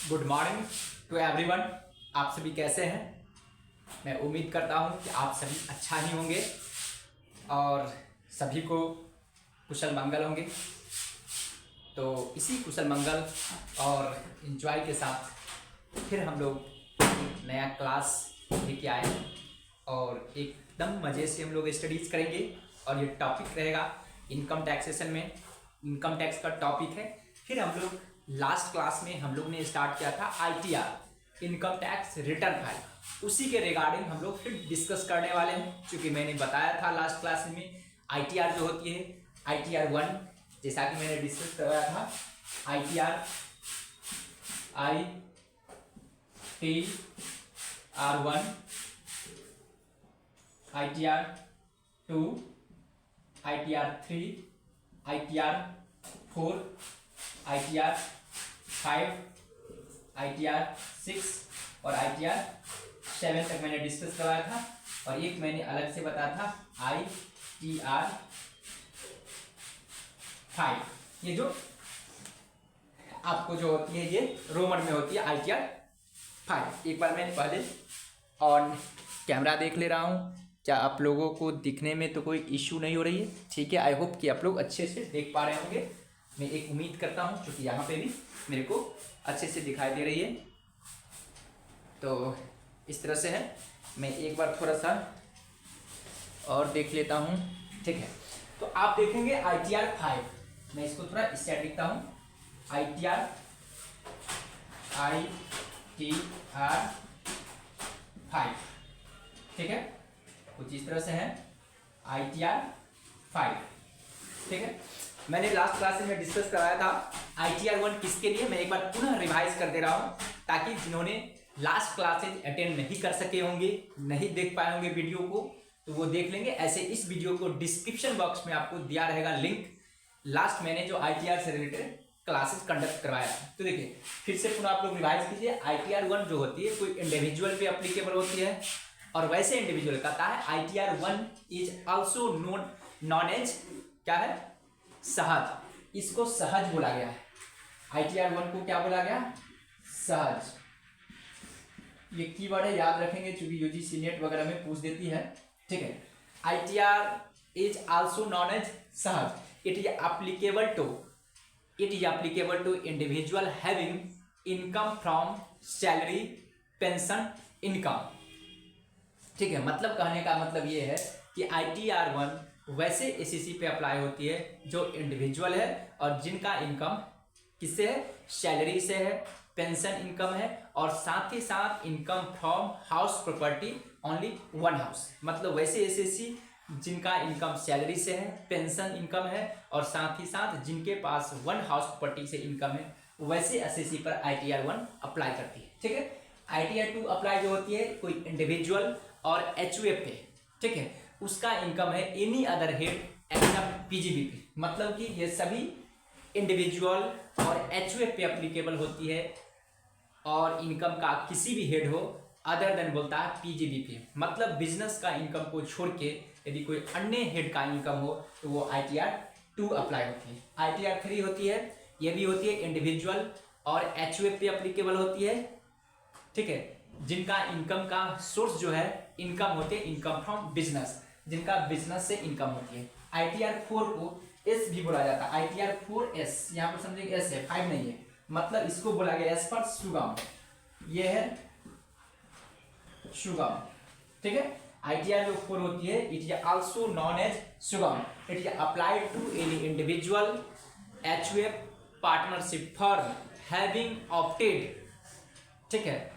Good morning to everyone. आप सभी कैसे हैं? मैं उम्मीद करता हूं कि आप सभी अच्छा ही होंगे और सभी को कुशल मंगल होंगे। तो इसी कुशल मंगल और इन्जॉय के साथ फिर हम लोग एक नया क्लास लेके आए और एकदम मज़े से हम लोग स्टडीज़ करेंगे। और ये टॉपिक रहेगा इनकम टैक्सेशन में, इनकम टैक्स का टॉपिक है। फिर हम लोग लास्ट क्लास में हम लोग ने स्टार्ट किया था ITR, income tax return file, उसी के रिगार्डिंग हम लोग फिर डिस्कस करने वाले हैं। क्योंकि मैंने बताया था लास्ट क्लास में ITR जो होती है ITR 1, जैसा कि मैंने डिस्कस करवाया था ITR ITR 1, ITR 2, ITR 3, ITR 4, ITR 5, ITR 6 और ITR 7 तक मैंने डिस्कस करवाया था। और एक मैंने अलग से बताया था ITR 5। ये जो आपको जो होती है ये रोमन में होती है ITR 5। एक बार मैं पहले ऑन कैमरा देख ले रहा हूँ, क्या आप लोगों को दिखने में तो कोई इश्यू नहीं हो रही है? ठीक है, आई होप कि आप लोग अच्छे से देख पा रहे होंगे। मैं एक उम्मीद करता हूँ, क्योंकि यहाँ पे भी मेरे को अच्छे से दिखाई दे रही है। तो इस तरह से है। मैं एक बार थोड़ा सा और देख लेता हूँ। ठीक है, तो आप देखेंगे ITR 5। मैं इसको थोड़ा इस साइड लिखता हूँ, ITR 5। ठीक है, कुछ इस तरह से है ITR 5। ठीक है, मैंने लास्ट क्लास में डिस्कस कराया था ITR 1 किसके लिए। मैं एक बार पुनः रिवाइज कर दे रहा हूँ, ताकि जिन्होंने लास्ट क्लासेज अटेंड नहीं कर सके होंगे, नहीं देख पाए होंगे वीडियो को, तो वो देख लेंगे। ऐसे इस वीडियो को डिस्क्रिप्शन बॉक्स में आपको दिया रहेगा लिंक। लास्ट मैंने जो ITR से रिलेटेड क्लासेस कंडक्ट करवाया था, तो देखिए फिर से पुनः आप लोग रिवाइज कीजिए। ITR 1 जो होती है कोई इंडिविजुअल पे अप्लीकेबल होती है, और वैसे इंडिविजुअल कहता है ITR 1 is also known as क्या है, सहज। इसको सहज बोला गया है। ITR 1 को क्या बोला गया? सहज। ये कीवर्ड है, याद रखेंगे, क्योंकि UGC नेट वगैरह में पूछ देती है। ठीक है, ITR is also known as Sahaj. It is applicable to individual having income from salary, pension, income. ठीक है, मतलब कहने का मतलब ये है कि ITR 1 वैसे SEC पे अप्लाई होती है जो इंडिविजुअल है और जिनका इनकम किससे है, सैलरी से है, पेंशन इनकम है, और साथ ही साथ income from house property only one house. मतलब वैसे SEC जिनका इनकम सैलरी से है, पेंशन इनकम है, और साथ ही साथ जिनके पास वन हाउस प्रॉपर्टी से इनकम है, वैसे SEC पर ITR 1 अप्लाई करती है। ठीक है, ITR 2 अप्लाई जो होती है कोई इंडिविजुअल और HUF पे, ठीक है, उसका इनकम है any other head except PGB पे। मतलब कि ये सभी इंडिविजुअल और HUF पे अप्लीकेबल होती है, और इनकम का किसी भी हेड हो अदर देन बोलता है PGB पे। मतलब बिजनेस का इनकम को छोड़ के यदि कोई अन्य हेड का इनकम हो तो वो ITR 2 अप्लाई होती है। ITR 3 होती है, ये भी होती है इंडिविजुअल और HUF पे अप्लीकेबल होती है। ठीक है, जिनका इनकम का सोर्स जो है इनकम होती है इनकम फ्रॉम बिजनेस, जिनका बिजनेस से इनकम होती है। ITR 4 को S भी बोला जाता है, ITR 4S। यहाँ पर समझेंगे S है, 5 नहीं है, मतलब इसको बोला गया S फॉर सुगम। ये है सुगम। ठीक है, ITR जो 4 होती है it is also known as Sugam. It is applied to any individual HUF partnership firm having opted, ठीक है,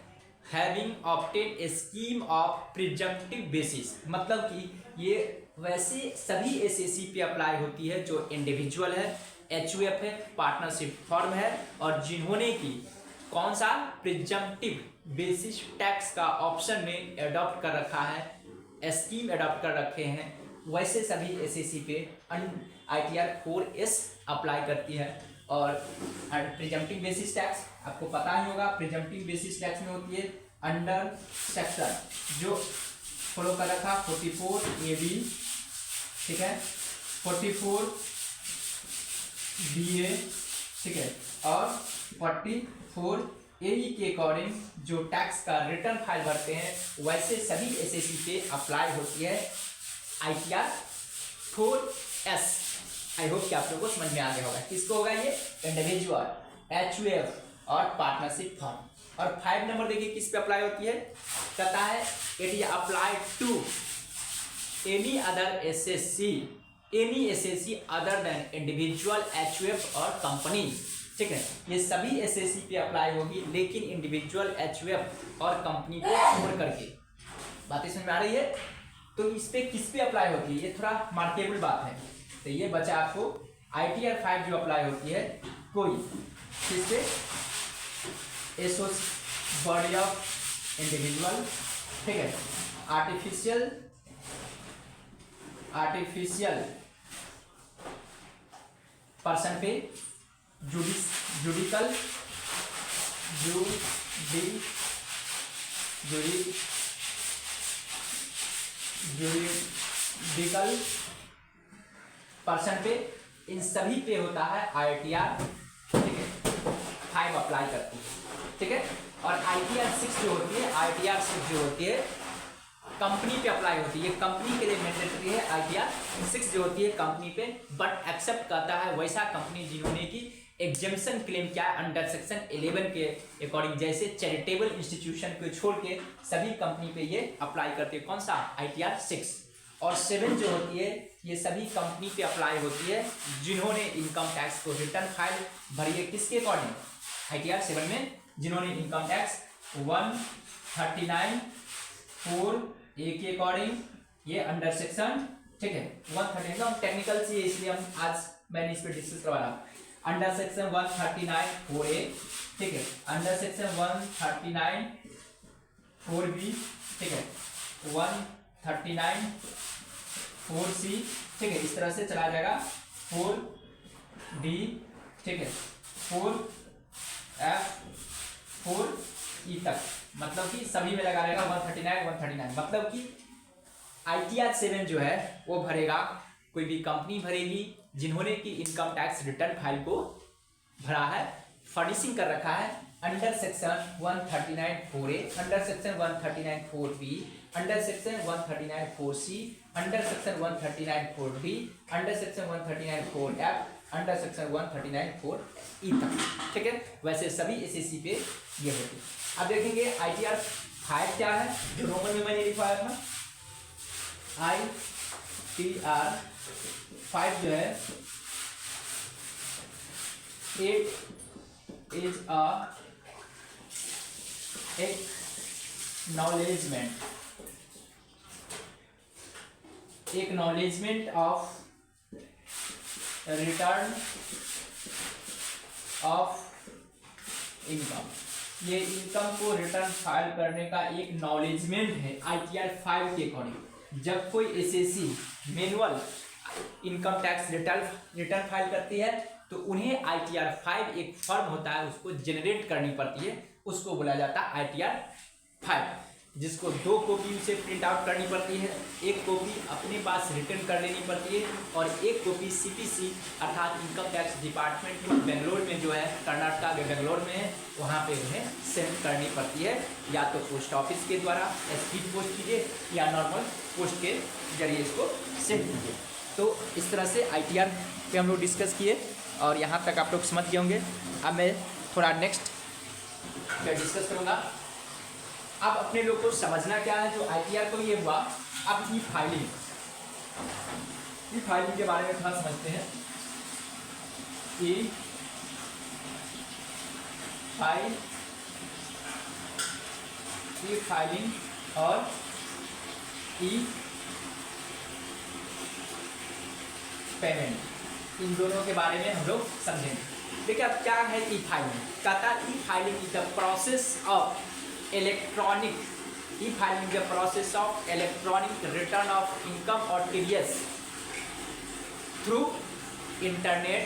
having opted a scheme of presumptive basis. मतलब कि ये वैसे सभी SEC पे अप्लाई होती है जो इंडिविजुअल है, HUF है, पार्टनरशिप फर्म है, और जिन्होंने की कौन सा प्रिजम्पटिव बेसिस टैक्स का ऑप्शन में एडॉप्ट कर रखा है, स्कीम एडॉप्ट कर रखे हैं, वैसे सभी SEC पे ITR 4S अप्लाई करती है। और प्रिजम्पटिव बेसिस टैक्स आपको पता ही होगा, प्रिजम्पटिव बेसिस टैक्स में होती है अंडर सेक्शन जो फॉलो कर रखा 44AB, ठीक है, 44BA, ठीक है, और 44 एई के अकॉर्डिंग जो टैक्स का रिटर्न फाइल भरते हैं वैसे सभी एसएससी पे अप्लाई होती है ITR 4S। आई होप कि आप लोगों को समझ में आ गया होगा। किसको होगा ये? इंडिविजुअल, HUF और पार्टनरशिप फर्म। और 5 नंबर देखिए किस पे अप्लाई होती है, कहता है it is apply to any other assessee other than individual, HUF और कंपनी। ठीक है, ये सभी एसएससी पे अप्लाई होगी लेकिन इंडिविजुअल, HUF और कंपनी को छोड़ करके। बातें समझ में आ रही है? तो इस पे किस पे अप्लाई होती है, ये थोड़ा मार्केबल बात है। तो ये बचा आपको ITR 5 जो अप्लाई होती है कोई किससे, बॉडी ऑफ इंडिविजुअल, ठीक है, आर्टिफिशियल पर्सन पे, जुडिकल पर्सन पे, इन सभी पे होता है ITR, ठीक है, 5 अप्लाई करती है। ठीक है, और ITR 6 जो होती है, ITR 6 जो होती है कंपनी पे अप्लाई होती है। कंपनी के लिए मैंडेटरी है ITR 6 जो होती है कंपनी पे, बट एक्सेप्ट करता है वैसा कंपनी जिन्होंने की एग्जेम्पशन क्लेम किया है अंडर सेक्शन 11 के अकॉर्डिंग। जैसे चैरिटेबल इंस्टीट्यूशन को छोड़ के सभी कंपनी पे ये अप्लाई करते हैं। कौन सा? ITR 6। और 7 जो होती है ये सभी कंपनी पे अप्लाई होती है जिन्होंने इनकम टैक्स को रिटर्न फाइल भरी है। किसके अकॉर्डिंग? ITR 7 में जिन्होंने इनकम टैक्स 139(4)(a) के अकॉर्डिंग, ये अंडर सेक्शन, ठीक है, 139 टेक्निकल से, इसलिए हम आज मैंने इस पर डिस्कस करवा रहा। अंडर सेक्शन 139(4)(a), ठीक है, अंडर सेक्शन 139(4)(b), ठीक है, 139(4)(c), ठीक है, इस तरह से चला जाएगा 4D, ठीक है, 4F, 4E तक, मतलब कि सभी में लगा रहेगा 139। मतलब कि ITR 7 जो है वो भरेगा, कोई भी कंपनी भरेगी जिन्होंने की इनकम टैक्स रिटर्न फाइल को भरा है, फर्निशिंग कर रखा है under section 139(4)(a), under section 139(4)(b), under section 139(4)(c), under section 139(4)(d), under section 139(4)(f), under section 139(4)(e) तक। ठीक है, वैसे सभी एसएससी पे ये होती है। अब देखेंगे ITR 5 क्या है, जो रोमन में मैंने लिखवाया था। ITR 5 जो है, it is acknowledgement of return of income. ये इनकम को रिटर्न फाइल करने का एक नॉलेजमेंट है ITR 5 के अकॉर्डिंग। जब कोई SSC manual income tax return file करती है तो उन्हें ITR 5 एक फर्म होता है उसको जनरेट करनी पड़ती है, उसको बोला जाता है ITR 5, जिसको 2 कॉपी उसे प्रिंट आउट करनी पड़ती है, एक कॉपी अपने पास रिटर्न कर लेनी पड़ती है और एक कॉपी CPC अर्थात इनकम टैक्स डिपार्टमेंट में बेंगलोर में जो है, कर्नाटका के बेंगलोर में है, वहाँ पे उन्हें सेंड करनी पड़ती है, या तो पोस्ट ऑफिस के द्वारा स्पीड पोस्ट कीजिए या नॉर्मल पोस्ट के जरिए इसको सेंड कीजिए। तो इस तरह से ITR पे हम लोग डिस्कस किए और यहाँ तक आप लोग समझ गए होंगे। अब मैं थोड़ा नेक्स्ट पे डिस्कस करूँगा। अब अपने लोग को समझना क्या है, जो ITR को ये हुआ, अब ई फाइलिंग के बारे में थोड़ा समझते हैं। ई फाइलिंग और ई पेमेंट, इन दोनों के बारे में हम लोग समझेंगे। देखिए अब क्या है ई फाइलिंग। कहता है e filing is the process of electronic return of income और टीडीएस थ्रू इंटरनेट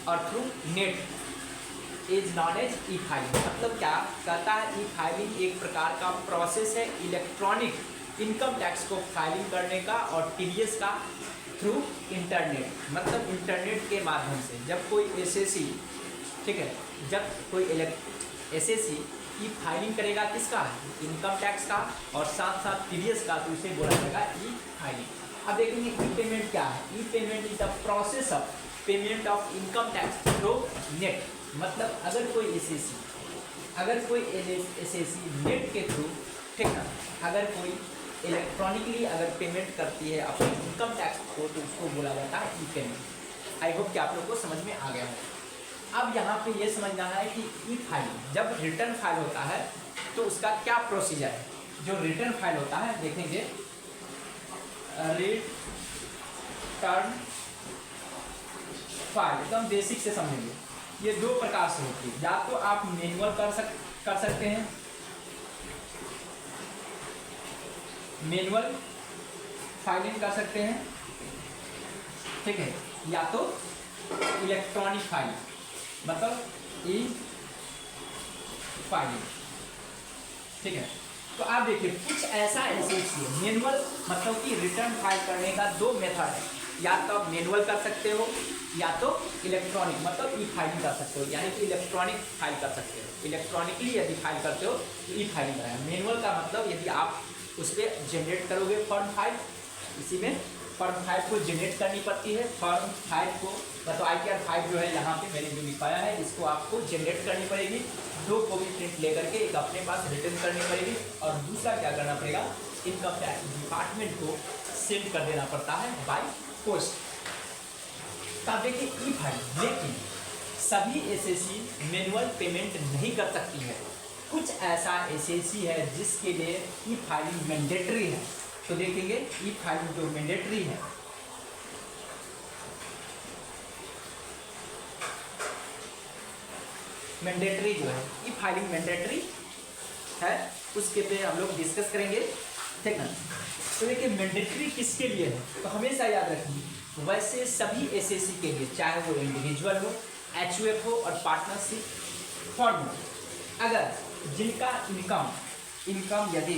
और through net is known as e filing. मतलब क्या कहता है, ई फाइलिंग एक प्रकार का प्रोसेस है इलेक्ट्रॉनिक इनकम टैक्स को फाइलिंग करने का और टीडीएस का थ्रू इंटरनेट, मतलब इंटरनेट के माध्यम से। जब कोई एसएससी, ठीक है, जब कोई एसएससी ई फाइलिंग करेगा किसका, इनकम टैक्स का और साथ साथ टीडीएस का, तो इसे बोला जाएगा ई फाइलिंग। अब देखेंगे ई पेमेंट क्या है। E payment is the process of payment of income tax through net. मतलब अगर कोई एसएससी नेट के थ्रू, ठीक ना, अगर कोई इलेक्ट्रॉनिकली अगर पेमेंट करती है अपने इनकम टैक्स को, तो उसको बोला जाता है ई पेमेंट। आई होप कि आप लोग को समझ में आ गया हो। अब यहाँ पे ये समझना है कि ई फाइलिंग जब रिटर्न फाइल होता है तो उसका क्या प्रोसीजर है। जो रिटर्न फाइल होता है देखेंगे, रिटर्न फाइल एकदम बेसिक से समझेंगे। ये दो प्रकार से होती है, या तो आप मैनुअल कर सकते हैं, मैनुअल फाइलिंग कर सकते हैं, ठीक है, या तो इलेक्ट्रॉनिक फाइलिंग, मतलब ई फाइलिंग, ठीक है। तो आप देखिए कुछ ऐसा एसएससी है, मैनुअल मतलब कि रिटर्न फाइल करने का दो मेथड है, या तो आप मैनुअल कर सकते हो या तो इलेक्ट्रॉनिक मतलब ई फाइलिंग कर सकते हो, यानी कि इलेक्ट्रॉनिक फाइल कर सकते हो। इलेक्ट्रॉनिकली यदि फाइल करते हो तो ई फाइलिंग कराएगा। मैनुअल का मतलब यदि आप उस पर जनरेट करोगे फॉर्म 5, इसी में फॉर्म 5 को जनरेट करनी पड़ती है। फॉर्म 5 को मतलब ITR 5 जो है यहाँ पे मैंने जो लिखाया है, इसको आपको जनरेट करनी पड़ेगी। 2 कॉपी प्रिंट लेकर के एक अपने पास रिटर्न करनी पड़ेगी और दूसरा क्या करना पड़ेगा, इनकम टैक्स डिपार्टमेंट को सेंड कर देना पड़ता है बाय पोस्ट। तब देखिए ई फाइलिंग, लेकिन सभी एसएससी मैनुअल पेमेंट नहीं कर सकती है। कुछ ऐसा एसएससी है जिसके लिए ई फाइलिंग मैंडेटरी है। तो देखेंगे ई फाइलिंग जो मैंडेटरी है, मैंडेटरी जो है ई फाइलिंग मैंडेटरी है, उसके पे हम लोग डिस्कस करेंगे, ठीक ना। तो देखिए मैंडेटरी किसके लिए है, तो हमेशा याद रखिए वैसे सभी एसएससी के लिए, चाहे वो इंडिविजुअल हो, एचयूएफ हो और पार्टनरशिप फॉर्म हो, अगर जिनका इनकम यदि,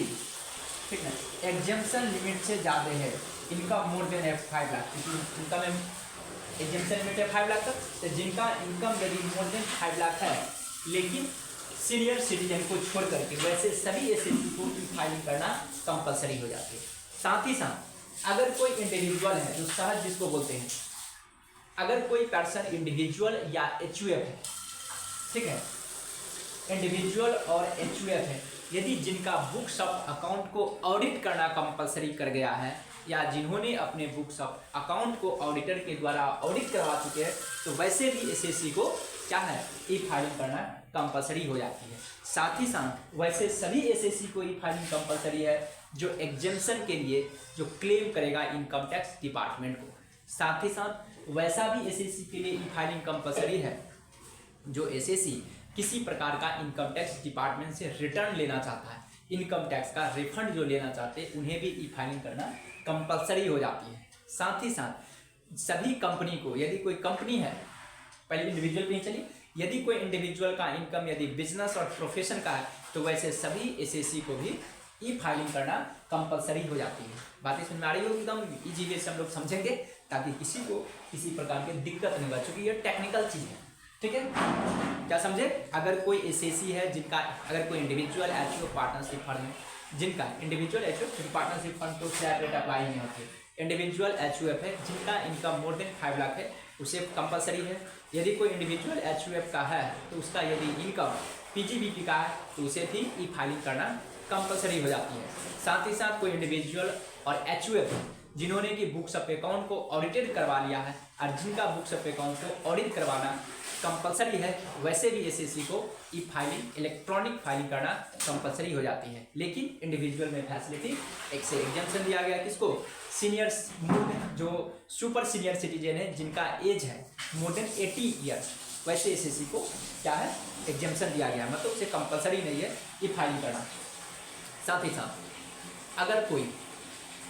ठीक है, एग्जेम्पशन लिमिट से ज़्यादा है, income more than 5 lakh, income exemption limit है 5 लाख तक, तो जिनका इनकम यदि मोर देन 5 लाख है लेकिन सीनियर सिटीजन को छोड़ करके, वैसे सभी एसएससी को ई फाइलिंग करना कंपलसरी हो जाती है। साथ ही साथ अगर कोई इंडिविजुअल है, जो सहज जिसको बोलते हैं, अगर कोई पर्सन इंडिविजुअल या एचयूएफ है, ठीक है, इंडिविजुअल और एचयूएफ है, यदि जिनका बुक्स ऑफ अकाउंट को ऑडिट करना कंपलसरी कर गया है, या जिन्होंने अपने बुक्स ऑफ अकाउंट को ऑडिटर के द्वारा ऑडिट करवा चुके हैं, तो वैसे भी एसएससी को क्या है, ई फाइलिंग करना कंपलसरी हो जाती है। साथ ही साथ वैसे सभी एसएससी को ई फाइलिंग कंपलसरी है जो एग्जेम्पशन के लिए जो क्लेम करेगा इनकम टैक्स डिपार्टमेंट को। साथ ही साथ वैसा भी एसएससी के लिए ई फाइलिंग कंपलसरी है जो एसएससी किसी प्रकार का इनकम टैक्स डिपार्टमेंट से रिटर्न लेना चाहता है, इनकम टैक्स का रिफंड जो लेना चाहते हैं, उन्हें भी ई फाइलिंग करना कंपलसरी हो जाती है। साथ ही साथ सभी कंपनी को, यदि कोई कंपनी है, पहले इंडिविजुअल पे ही चलिए, यदि कोई इंडिविजुअल का इनकम यदि बिजनेस और प्रोफेशन का है, तो वैसे सभी एसएससी को भी ई फाइलिंग करना कंपलसरी हो जाती है। बातें समझ में आ रही होगी, एकदम ईजी वे से हम लोग समझेंगे ताकि किसी को किसी प्रकार की दिक्कत नहीं हो, चूँकि ये टेक्निकल चीज़ है, ठीक है। क्या समझे, अगर कोई एसएससी है जिनका, अगर कोई इंडिविजुअल एचयूएफ पार्टनरशिप फर्म है जिनका, इंडिविजुअल एचयूएफ पार्टनरशिप फर्म तो शेयर रेट अप्लाई नहीं होते, इंडिविजुअल एचयूएफ है जिनका इनकम मोर देन 5 लाख है, उसे कंपलसरी है। यदि कोई इंडिविजुअल एचयूएफ का है तो उसका यदि इनकम पीजीबीपी का है तो उसे भी ई फाइलिंग करना कंपलसरी हो जाती है। साथ ही साथ कोई इंडिविजुअल और एचयूएफ जिन्होंने कि बुक्स ऑफ अकाउंट को ऑडिटेड करवा लिया है और जिनका बुक्स ऑफ अकाउंट को ऑडिट करवाना कंपलसरी है, वैसे भी एसएससी को ई फाइलिंग, इलेक्ट्रॉनिक फाइलिंग करना कंपलसरी हो जाती है। लेकिन इंडिविजुअल में फैसिलिटी एक से एग्जेम्पशन दिया गया, किसको, सीनियर, जो सुपर सीनियर सिटीजन है जिनका एज है मोर देन 80 ईयर्स, वैसे एसएससी को क्या है, एग्जेम्पशन दिया गया, मतलब उसे कंपलसरी नहीं है ई फाइलिंग करना। साथ ही साथ अगर कोई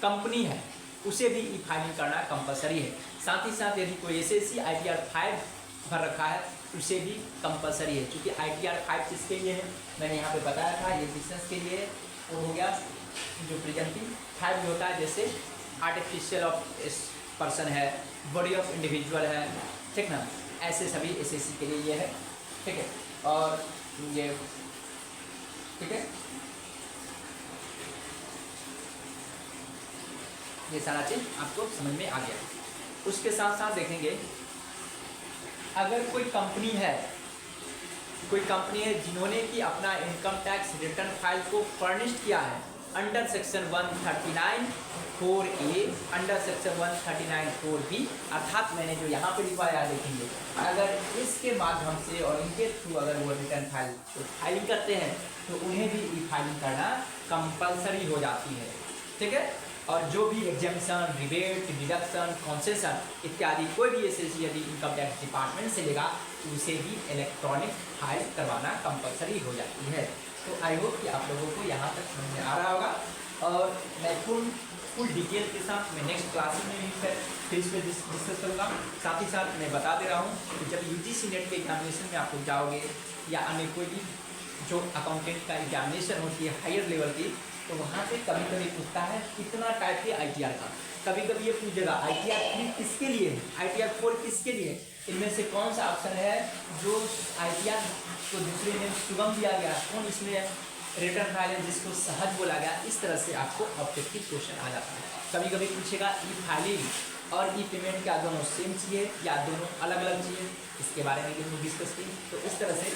कंपनी है उसे भी ई फाइलिंग करना कंपलसरी है। साथ ही साथ यदि कोई एसएससी ITR 5 भर रखा है उसे भी कंपलसरी है, क्योंकि ITR 5 किसके लिए है, मैंने यहाँ पे बताया था, ये बिजनेस के लिए वो हो गया। जो प्रेजेंटिंग 5 होता है, जैसे आर्टिफिशियल ऑफ पर्सन है, बॉडी ऑफ इंडिविजुअल है, ठीक ना, ऐसे सभी एसएससी के लिए ये है, ठीक है। और ये ठीक है, ये सारा चीज आपको समझ में आ गया। उसके साथ साथ देखेंगे अगर कोई कंपनी है जिन्होंने कि अपना इनकम टैक्स रिटर्न फाइल को फर्निश्ड किया है under section 139(4)A, under section 139(4)B, अर्थात मैंने जो यहाँ पे लिखवाया है देखेंगे, अगर इसके माध्यम से और इनके थ्रू अगर वो रिटर्न फाइल को फाइलिंग करते हैं तो उन्हें भी ई फाइलिंग करना कंपलसरी हो जाती है, ठीक है। और जो भी एग्जामिशन, रिबेट, डिडक्शन, कॉन्सेशन इत्यादि कोई भी एसएससी यदि इनकम टैक्स डिपार्टमेंट से लेगा तो उसे भी इलेक्ट्रॉनिक फाइल करवाना कंपलसरी हो जाती है। तो आई होप कि आप लोगों को यहाँ तक समझ में आ रहा होगा, और मैं फुल डिटेल के साथ मैं नेक्स्ट क्लास में भी फिर इस पर डिस्कस करूँगा। साथ ही साथ मैं बता दे रहा हूँ कि जब यूजीसी नेट के एग्जामिनेशन में आप लोग जाओगे या अन्य कोई भी जो अकाउंटेंट का एग्जामिनेशन होती है हायर लेवल की, तो वहाँ पे कभी कभी पूछता है कितना टाइप के ITR का, कभी कभी ये पूछेगा ITR 3 किसके लिए है, ITR 4 किसके लिए, इनमें से कौन सा ऑप्शन है जो ITR को दूसरे में सुगम दिया गया, कौन इसमें रिटर्न फाइल है जिसको सहज बोला गया। इस तरह से आपको ऑब्जेक्टिव क्वेश्चन आ जाता है। कभी कभी पूछेगा ई फाइलिंग और ई पेमेंट क्या दोनों सेम चाहिए या दोनों अलग अलग चाहिए, इसके बारे में भी हम डिस्कस किए। तो इस तरह से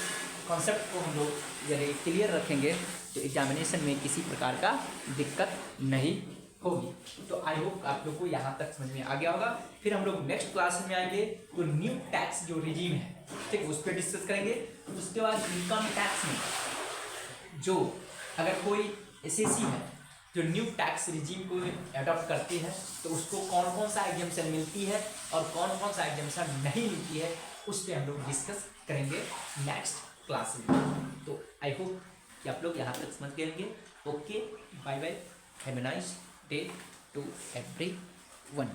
कॉन्सेप्ट को हम लोग यदि क्लियर रखेंगे तो एग्जामिनेशन में किसी प्रकार का दिक्कत नहीं होगी। तो आई होप आप लोग को यहाँ तक समझ में आ गया होगा। फिर हम लोग नेक्स्ट क्लास में आएंगे तो न्यू टैक्स जो रिजीम है, ठीक है, उस पर डिस्कस करेंगे। उसके बाद इनकम टैक्स में जो अगर कोई एसएससी है जो न्यू टैक्स रिजीम को अडॉप्ट करती है तो उसको कौन कौन सा एग्जाम्शन मिलती है और कौन कौन सा एग्जाम्शन नहीं मिलती है, उस पर हम लोग डिस्कस करेंगे नेक्स्ट क्लास में। तो आई होप कि आप लोग यहाँ तक समझ गए होंगे। Okay, bye bye, have a nice day to everyone.